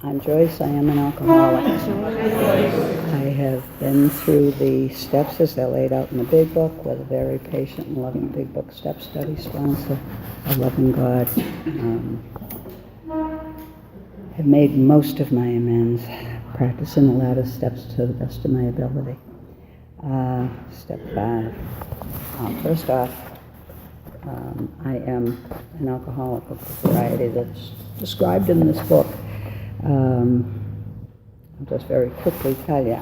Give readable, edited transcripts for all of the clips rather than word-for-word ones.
I'm Joyce. I am an alcoholic. I have been through the steps as they're laid out in the Big Book with a very patient and loving Big Book step study sponsor, a loving God. Have made most of my amends, practicing the latter steps to the best of my ability. Step 5. First off, I am an alcoholic of the variety that's described in this book. I'll just very quickly tell you,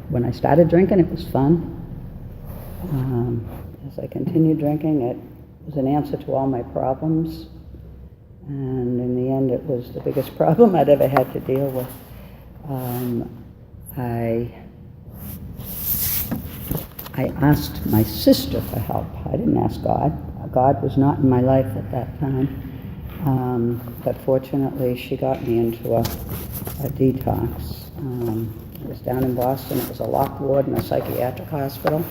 when I started drinking, it was fun. As I continued drinking, it was an answer to all my problems. And in the end, it was the biggest problem I'd ever had to deal with. I asked my sister for help. I didn't ask God. God was not in my life at that time. But fortunately, she got me into a detox. It was down in Boston. It was a locked ward in a psychiatric hospital.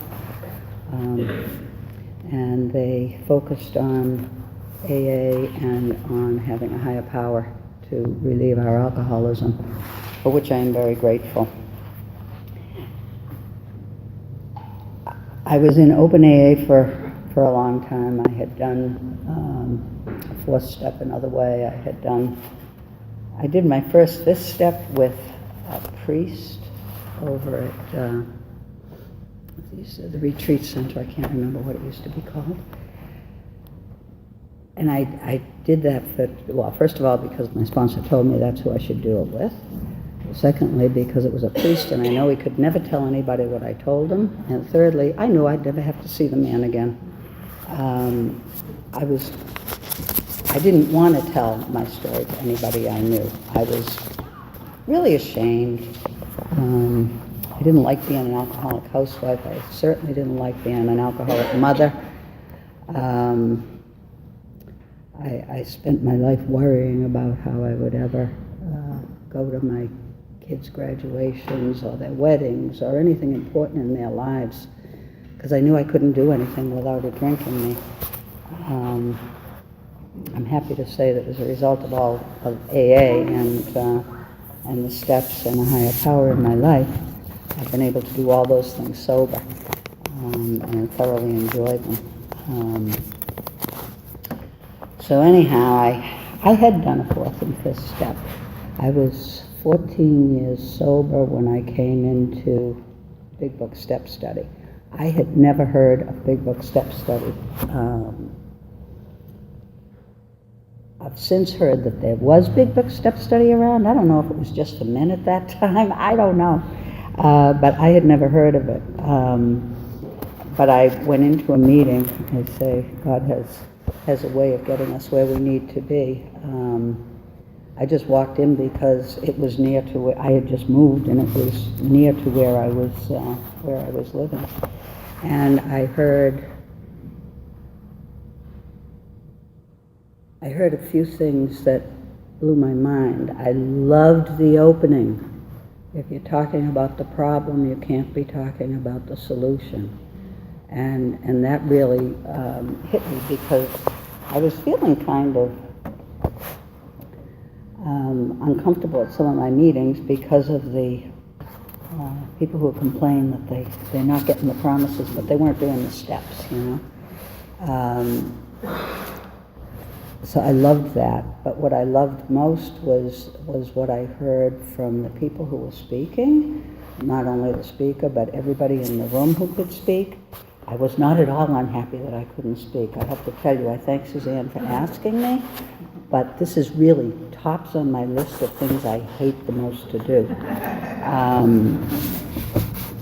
And they focused on AA and on having a higher power to relieve our alcoholism, for which I am very grateful. I was in open AA for a long time. I had done a fourth step another way. I did my fifth step with a priest over at the retreat center. I can't remember what it used to be called. And I did that first of all, because my sponsor told me that's who I should do it with. Secondly, because it was a priest, and I know he could never tell anybody what I told him. And thirdly, I knew I'd never have to see the man again. I didn't want to tell my story to anybody I knew. I was really ashamed. I didn't like being an alcoholic housewife. I certainly didn't like being an alcoholic mother. I spent my life worrying about how I would ever go to my kids' graduations or their weddings or anything important in their lives, because I knew I couldn't do anything without a drink in me. I'm happy to say that as a result of all of AA and the steps and the higher power in my life, I've been able to do all those things sober and thoroughly enjoy them. So anyhow, I had done a fourth and fifth step. I was 14 years sober when I came into Big Book Step Study. I had never heard of Big Book Step Study. I've since heard that there was Big Book Step Study around. I don't know if it was just for men at that time. I don't know. But I had never heard of it. But I went into a meeting. I say, God has a way of getting us where we need to be. I just walked in because it was near to where I had just moved, and it was near to where I was living. And I heard a few things that blew my mind. I loved the opening. If you're talking about the problem, you can't be talking about the solution. And that really hit me, because I was feeling kind of uncomfortable at some of my meetings because of the people who complain that they're not getting the promises, but they weren't doing the steps, you know. So I loved that, but what I loved most was what I heard from the people who were speaking, not only the speaker, but everybody in the room who could speak. I was not at all unhappy that I couldn't speak. I have to tell you, I thank Suzanne for asking me, but this is really tops on my list of things I hate the most to do.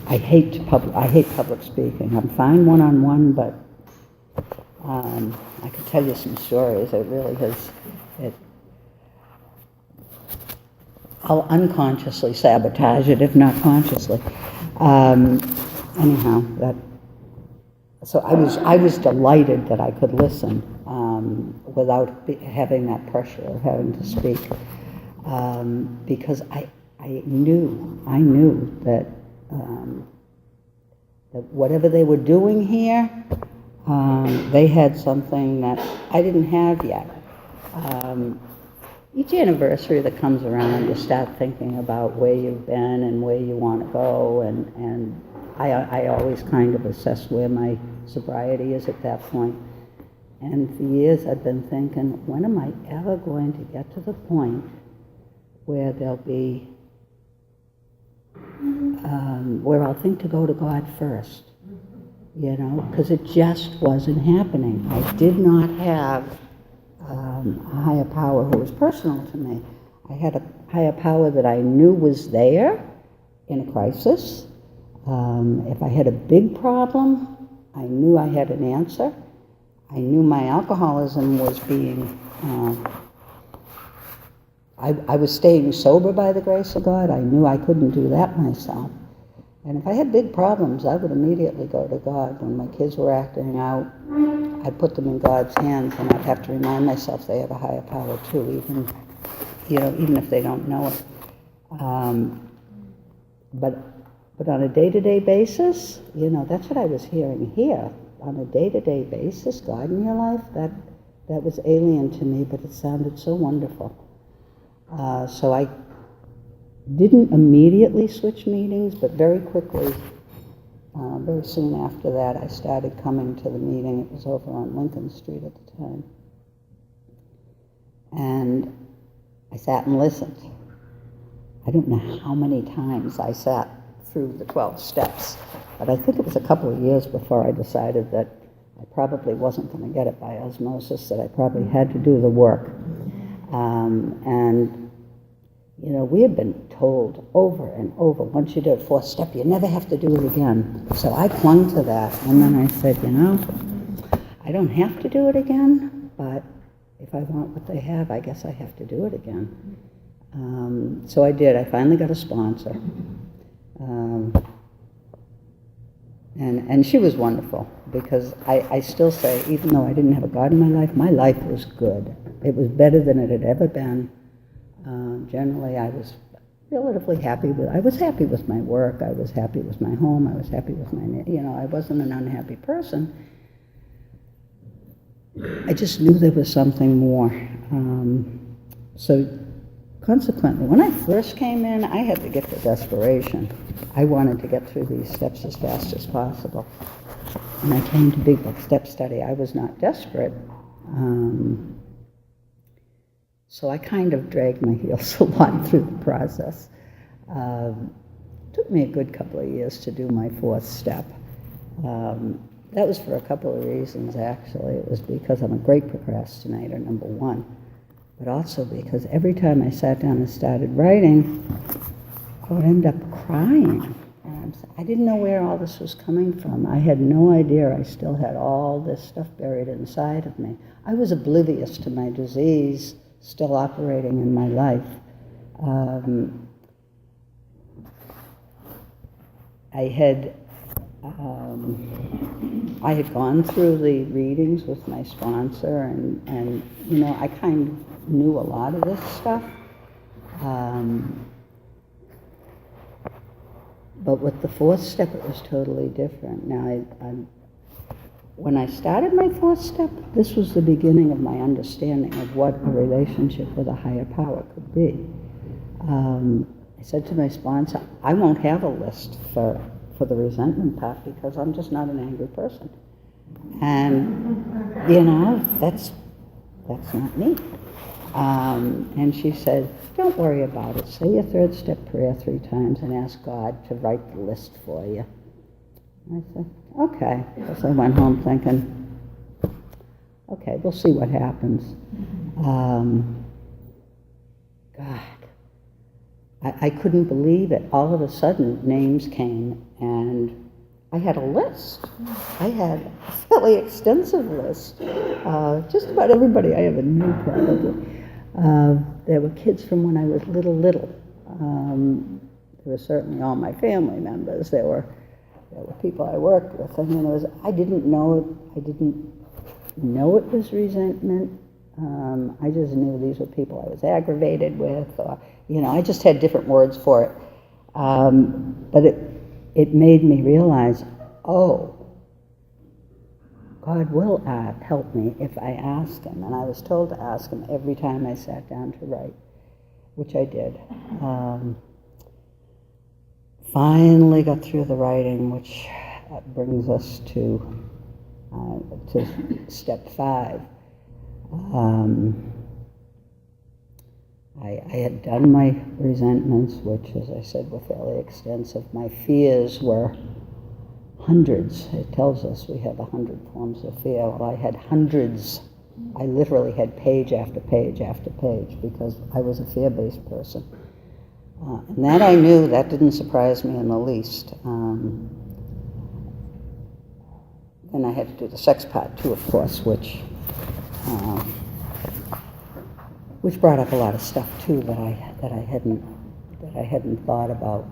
I hate public speaking. I'm fine one-on-one, but I could tell you some stories. It really has. I'll unconsciously sabotage it, if not consciously. Anyhow, that. So I was delighted that I could listen without having that pressure of having to speak, because I knew that whatever they were doing here, they had something that I didn't have yet. each anniversary that comes around, you start thinking about where you've been and where you want to go, and I always kind of assess where my sobriety is at that point. And for years I've been thinking, when am I ever going to get to the point where there'll be, where I'll think to go to God first, you know, because it just wasn't happening. I did not have a higher power who was personal to me. I had a higher power that I knew was there in a crisis. If I had a big problem, I knew I had an answer. I knew my alcoholism was being, I was staying sober by the grace of God. I knew I couldn't do that myself. And if I had big problems, I would immediately go to God. When my kids were acting out, I'd put them in God's hands, and I'd have to remind myself they have a higher power too, even if they don't know it. But on a day-to-day basis, you know, that's what I was hearing here. On a day-to-day basis, God in your life, that was alien to me, but it sounded so wonderful. So I didn't immediately switch meetings, but very quickly, very soon after that, I started coming to the meeting. It was over on Lincoln Street at the time. And I sat and listened. I don't know how many times I sat through the 12 steps, but I think it was a couple of years before I decided that I probably wasn't going to get it by osmosis, that I probably had to do the work. And you know, we had been told over and over, once you do a 4th step, you never have to do it again. So I clung to that, and then I said, you know, I don't have to do it again, but if I want what they have, I guess I have to do it again. So I did. I finally got a sponsor. And she was wonderful, because I still say, even though I didn't have a God in my life was good. It was better than it had ever been. Generally, I was relatively happy I was happy with my work, I was happy with my home, I was happy with I wasn't an unhappy person. I just knew there was something more. So consequently, when I first came in, I had the gift of desperation. I wanted to get through these steps as fast as possible. When I came to Big Book Step Study, I was not desperate. So I kind of dragged my heels a lot through the process. It took me a good couple of years to do my 4th step. That was for a couple of reasons, actually. It was because I'm a great procrastinator, number one, but also because every time I sat down and started writing, I would end up crying. And I didn't know where all this was coming from. I had no idea I still had all this stuff buried inside of me. I was oblivious to my disease still operating in my life. I had gone through the readings with my sponsor, and you know, I kind of knew a lot of this stuff. But with the 4th step, it was totally different. Now, when I started my 4th step, this was the beginning of my understanding of what a relationship with a higher power could be. I said to my sponsor, I won't have a list for the resentment part, because I'm just not an angry person. And, you know, that's not me. And she said, don't worry about it. Say your 3rd step prayer 3 times and ask God to write the list for you. I said, okay. So I went home thinking, okay, we'll see what happens. God, I couldn't believe it. All of a sudden, names came, and I had a list. I had a fairly extensive list. Just about everybody I ever knew, probably. There were kids from when I was little. There were certainly all my family members. There were people I worked with. I mean, I didn't know it was resentment. I just knew these were people I was aggravated with, or, you know, I just had different words for it. But it made me realize, oh, God will help me if I ask Him. And I was told to ask Him every time I sat down to write, which I did. Finally got through the writing, which brings us to step 5. I had done my resentments, which, as I said, were fairly extensive. My fears were hundreds. It tells us we have 100 forms of fear. Well, I had hundreds. I literally had page after page after page because I was a fear-based person. And that I knew, that didn't surprise me in the least. Then I had to do the sex part too, of course, which brought up a lot of stuff too that I hadn't thought about.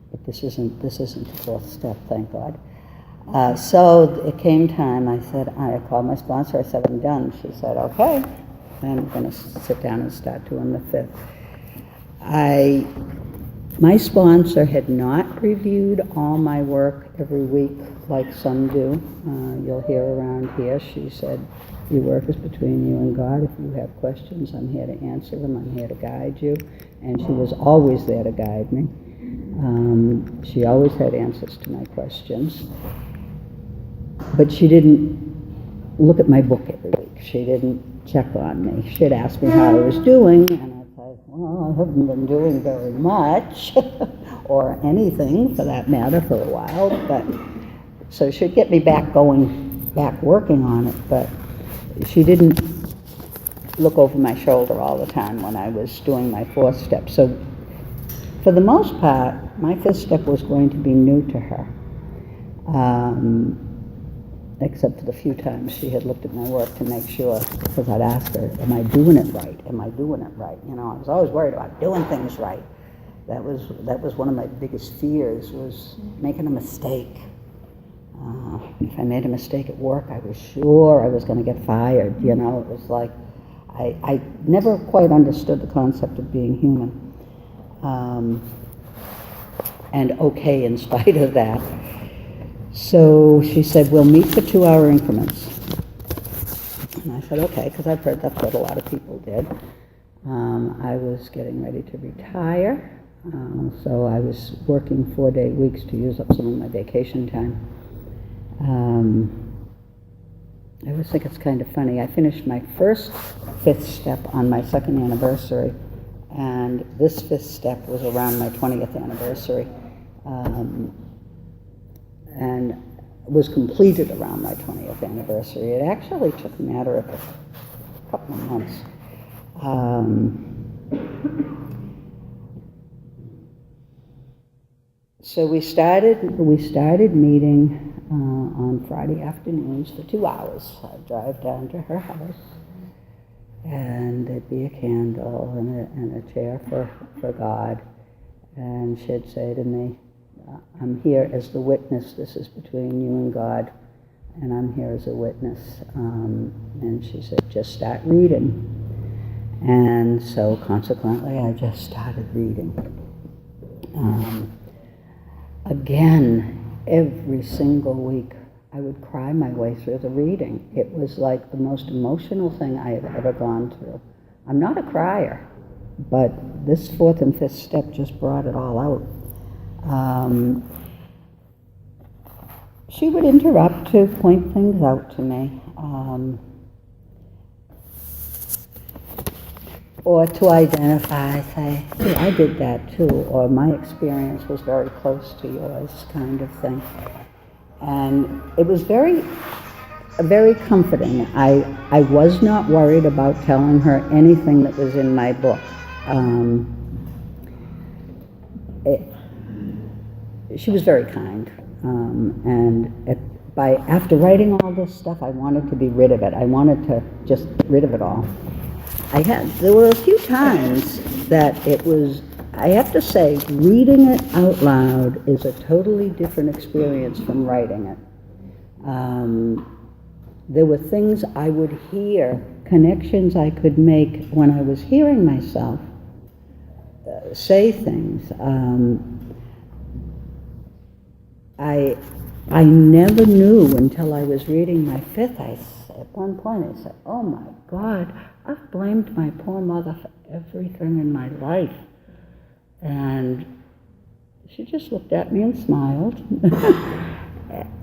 But this isn't the 4th step, thank God. So it came time. I called my sponsor. I said, I'm done. She said, okay. Then I'm going to sit down and start doing the 5th. My sponsor had not reviewed all my work every week like some do. You'll hear around here. She said, your work is between you and God. If you have questions, I'm here to answer them. I'm here to guide you. And she was always there to guide me. She always had answers to my questions. But she didn't look at my book every week. She didn't check on me. She'd ask me how I was doing, and I'd say, well, I haven't been doing very much, or anything for that matter for a while. But so she'd get me back working on it, but she didn't look over my shoulder all the time when I was doing my 4th step. So for the most part, my 5th step was going to be new to her, except for the few times she had looked at my work to make sure, because I'd ask her, am I doing it right? Am I doing it right? You know, I was always worried about doing things right. That was one of my biggest fears, was making a mistake. If I made a mistake at work, I was sure I was going to get fired. You know, it was like, I never quite understood the concept of being human. And okay in spite of that. So she said, we'll meet for 2-hour increments. And I said, okay, because I've heard that's what a lot of people did. I was getting ready to retire, so I was working 4-day weeks to use up some of my vacation time. I always think it's kind of funny. I finished my first 5th step on my 2nd anniversary, and this 5th step was around my 20th anniversary, and was completed around my 20th anniversary. It actually took a matter of a couple of months. So we started meeting on Friday afternoons for 2 hours. I'd drive down to her house, and there'd be a candle and a chair for God, and she'd say to me, I'm here as the witness. This is between you and God, and I'm here as a witness. And she said, just start reading. And so consequently, I just started reading. Again, every single week, I would cry my way through the reading. It was like the most emotional thing I have ever gone through. I'm not a crier, but this 4th and 5th step just brought it all out. She would interrupt to point things out to me, or to identify, say, hey, I did that too, or my experience was very close to yours, kind of thing. And it was very comforting. I was not worried about telling her anything that was in my book. She was very kind, and after writing all this stuff, I wanted to be rid of it. I wanted to just get rid of it all. There were a few times that it was, I have to say, reading it out loud is a totally different experience from writing it. There were things I would hear, connections I could make when I was hearing myself say things. I never knew until I was reading my fifth. At one point I said, oh my God, I've blamed my poor mother for everything in my life. And she just looked at me and smiled.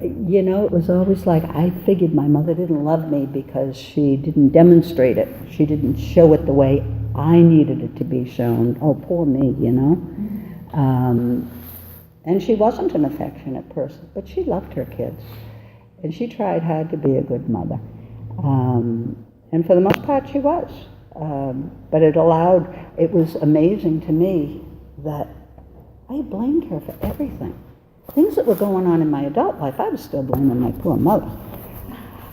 You know, it was always like I figured my mother didn't love me because she didn't demonstrate it. She didn't show it the way I needed it to be shown. Oh, poor me, you know. And she wasn't an affectionate person, but she loved her kids. And she tried hard to be a good mother. And for the most part, she was. But it was amazing to me that I blamed her for everything. Things that were going on in my adult life, I was still blaming my poor mother.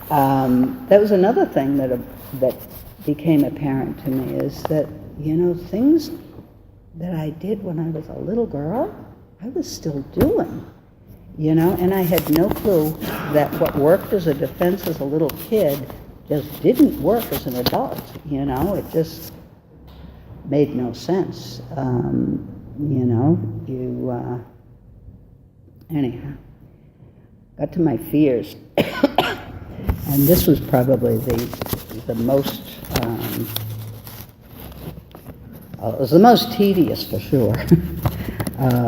That was another thing that became apparent to me, is that, you know, things that I did when I was a little girl, I was still doing, you know, and I had no clue that what worked as a defense as a little kid just didn't work as an adult, you know. It just made no sense. You know, anyhow, got to my fears. And this was probably the most, it was the most tedious for sure.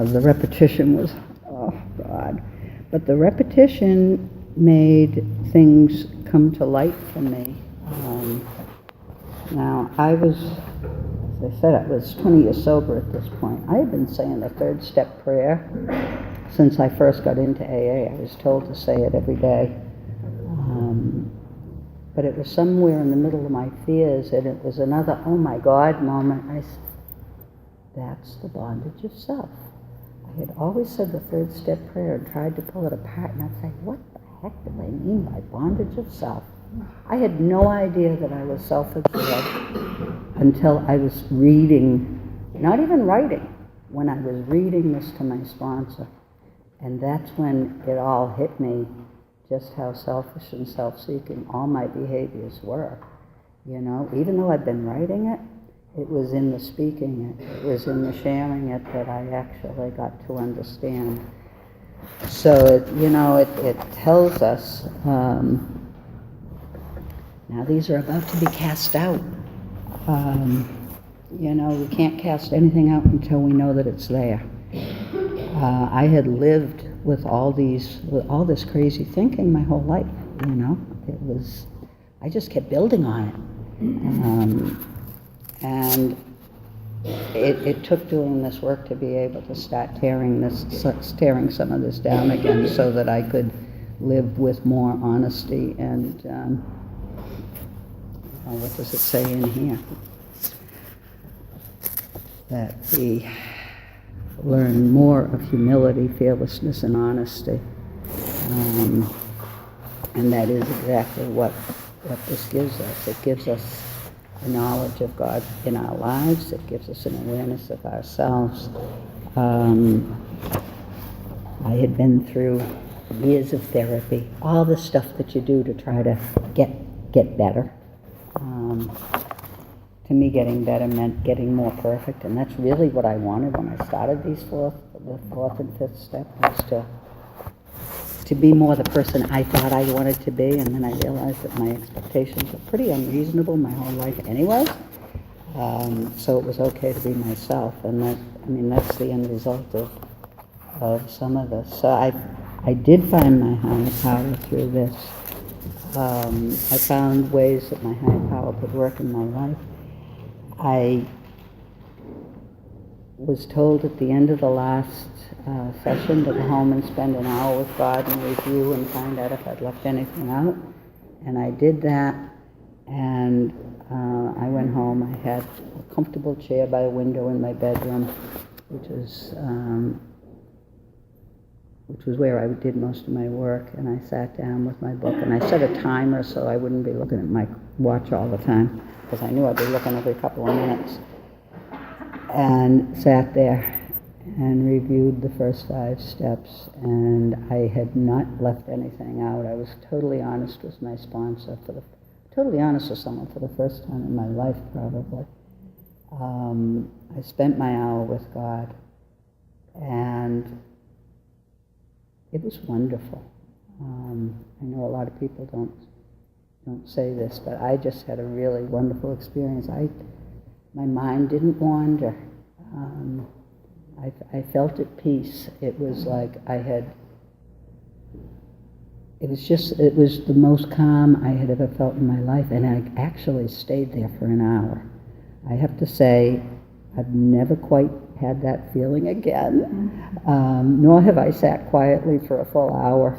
The repetition was, oh God. But the repetition made things come to light for me. Now, as I said, I was 20 years sober at this point. I had been saying the third step prayer since I first got into AA. I was told to say it every day. But it was somewhere in the middle of my fears, and it was another, oh my God moment. I said, that's the bondage of self. I had always said the third step prayer and tried to pull it apart, and I'd say, what the heck do they mean by bondage of self? I had no idea that I was self-absorbed until I was reading, not even writing, when I was reading this to my sponsor. And that's when it all hit me, just how selfish and self-seeking all my behaviors were. You know, even though I'd been writing it, it was in the speaking it was in the sharing it that I actually got to understand. So, it tells us, now these are about to be cast out. We can't cast anything out until we know that it's there. I had lived with all this crazy thinking my whole life, I just kept building on it. And it took doing this work to be able to start tearing some of this down again so that I could live with more honesty and, what does it say in here? That we learn more of humility, fearlessness, and honesty. And that is exactly what this gives us. It gives us the knowledge of God in our lives. It gives us an awareness of ourselves. I had been through years of therapy, all the stuff that you do to try to get better. To me, getting better meant getting more perfect, and that's really what I wanted when I started the fourth and fifth step, was to be more the person I thought I wanted to be, and then I realized that my expectations were pretty unreasonable my whole life anyway. So it was okay to be myself, and that's the end result of some of this. So I did find my higher power through this. I found ways that my higher power could work in my life. I was told at the end of the last session to go home and spend an hour with God and review and find out if I'd left anything out. And I did that, and I went home. I had a comfortable chair by a window in my bedroom, which was where I did most of my work, and I sat down with my book, and I set a timer so I wouldn't be looking at my watch all the time, because I knew I'd be looking every couple of minutes, and sat there and reviewed the first 5 steps, and I had not left anything out. I was totally honest with my sponsor, totally honest with someone for the first time in my life, probably. I spent my hour with God, and it was wonderful. I know a lot of people don't say this, but I just had a really wonderful experience. My mind didn't wander. I felt at peace. It was like it was the most calm I had ever felt in my life, and I actually stayed there for an hour. I have to say, I've never quite had that feeling again, nor have I sat quietly for a full hour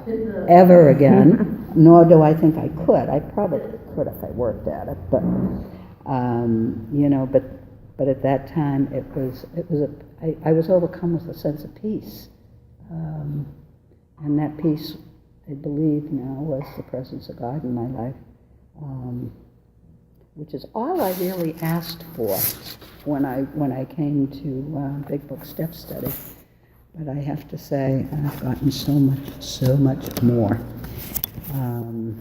ever again, nor do I think I could. I probably could if I worked at it, but, but at that time I was overcome with a sense of peace. And that peace, I believe now, was the presence of God in my life, which is all I really asked for when I came to Big Book Step Study. But I have to say, I've gotten so much more. And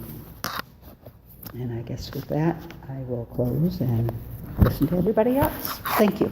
I guess with that, I will close and listen to everybody else. Thank you.